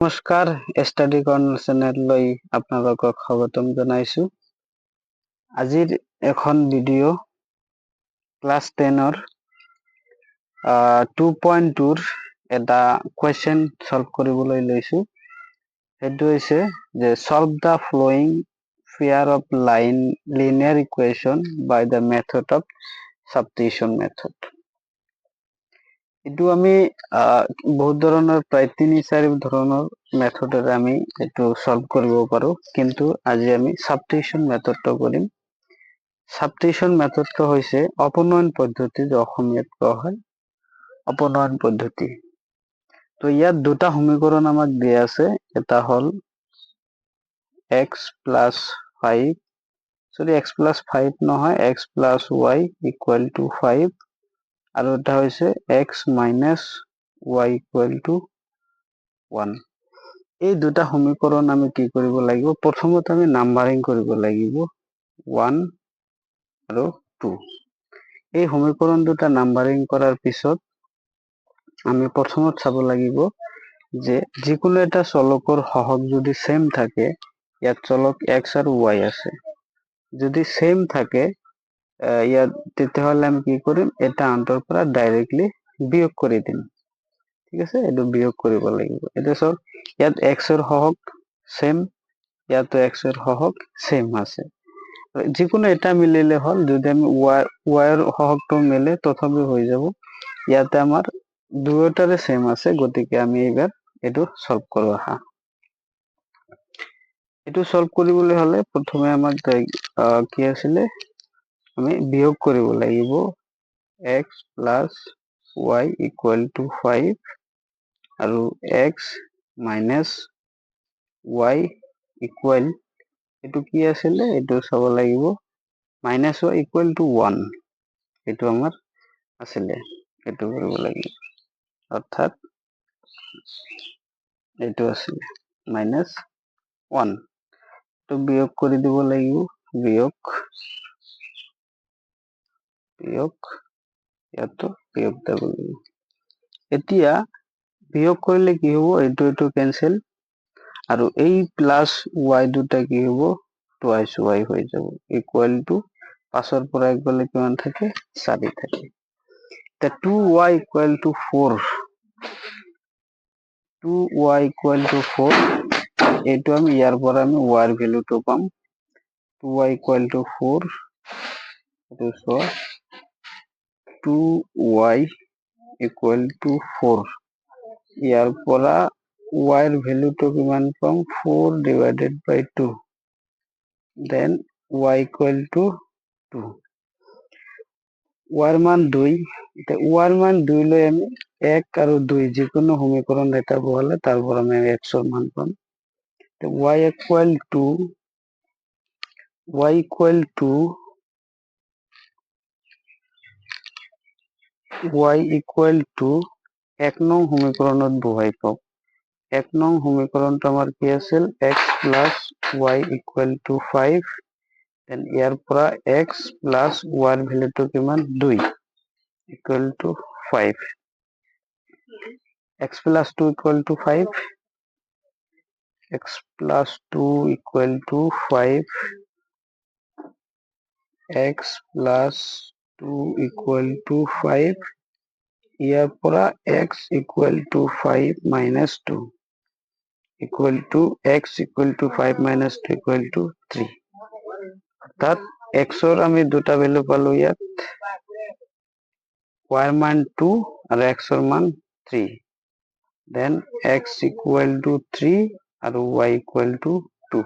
নমস্কাৰ study corner চেনেললৈ আপোনালোকক স্বাগতম জনাইছো। আজিৰ এখন ভিডিঅ' ক্লাছ 10ৰ 2.2ৰ এটা কুৱেশ্যন সলভ কৰিবলৈ লৈছো। সেইটো হৈছে যে solve the following pair of linear equation by the method of substitution method. এইটো আমি বহুত ধৰণৰ প্ৰায় 3-4 ধৰণৰ মেথডেৰে আমি এইটো সলভ কৰিব পাৰো, কিন্তু আজি আমি সাবস্টিটিউশন মেথডটো কৰিম। সাবস্টিটিউশন মেথডটো হৈছে অপনয়ন পদ্ধতি, যে অসমীয়াত কোৱা হয় অপনয়ন পদ্ধতি। তো ইয়াত দুটা সমীকৰণ আমাক দিয়া আছে, এটা হল x plus 5 নহয়, x plus y equal to 5, আৰু এটা হৈছে x minus y equal to 1। এই দুটা সমীকৰণ আমি কি কৰিব লাগিব, প্ৰথমতে আমি নাম্বাৰিং কৰিব লাগিব 1 আৰু 2। এই সমীকৰণ দুটা নাম্বাৰিং কৰাৰ পিছত আমি প্ৰথমত চাব লাগিব যে যিকোনো এটা চলকৰ হহক যদি সেম থাকে, ইয়াত চলক x আৰু y আছে, যদি সেম থাকে ইয়াত তেতিয়াহলে আমি কি কৰিম, এটা আনটোৰ পৰা ডাইৰেক্টলি বিয়োগ কৰি দিম। ঠিক আছে, এইটো বিয়োগ কৰিব লাগিব। এতিয়া চাওক, ইয়াত x ৰ হহক সেম, ইয়াতো x ৰ হহক সেম আছে, যিকোনো এটা মিলিলে হল। যদি আমি y ৰ হহকটো মিলে তথাপি হৈ যাব। ইয়াতে আমাৰ দুয়োটাৰে সেম আছে, গতিকে আমি এইবাৰ এইটো সলভ কৰো আহা। এইটো সলভ কৰিবলৈ হলে প্ৰথমে আমাক কি আছিলে, আমি বিয়োগ কৰিব লাগিব x plus y equal to 5 আৰু x minus y equal, এইটো কি আছিলে, এইটো চাব লাগিব minus y equal to 1, এইটো আমাৰ আছিলে, এইটো কৰিব লাগিব। অৰ্থাৎ এইটো আছিলে minus 1, তো বিয়োগ কৰি দিব লাগিব, বিয়োগ ইয়াতো বিয়োগ দিব লাগিব। এতিয়া বিয়োগ কৰিলে কি হব, এইটো কেনসেল, আৰু এই প্লাস y দুটা কি হব, টুৱাইস y হৈ যাব, ইকুৱেল টু 5ৰ পৰা 1 গলে কিমান থাকে, 4 থাকে। তা 2y equal to 4, 2y equal to 4, এইটো আমি ইয়াৰ পৰা আমি y ৰ ভ্যালুটো পাম, 2y equal to 4, এইটো চোৱা 2y equal to 4, ইয়াৰ পৰা y ৰ ভ্যালুটো কিমান পাম, 4 divided by 2, then y equal to 2, y ৰ মান 2, y ৰ মান 2 লৈ আমি 1 আৰু 2 যিকোনো সমীকৰণ এটা বহালে তাৰ পৰা আমি x ৰ মান পাম। y equal to 1 নং সমীকৰণত বহাই পাওঁ। 1 নং সমীকৰণটো আমাৰ কি আছিল, x plus y equal to 5, then ইয়াৰ পৰা x plus y ৰ ভ্যালুটো কিমান, 2 equal to 5, x plus 2 equal to 5, x plus 2 equal to 5, x plus 2 equal to 5, ইয়াৰ পৰা x equal to 5 minus 2 equal to x equal to 5 minus 2 equal to 3, অর্থাৎ x ৰ আমি দুটা value পালো, ইয়াত y ৰ মান 2 আৰু x ৰ মান 3, then x equal to 3 আৰু y equal to 2।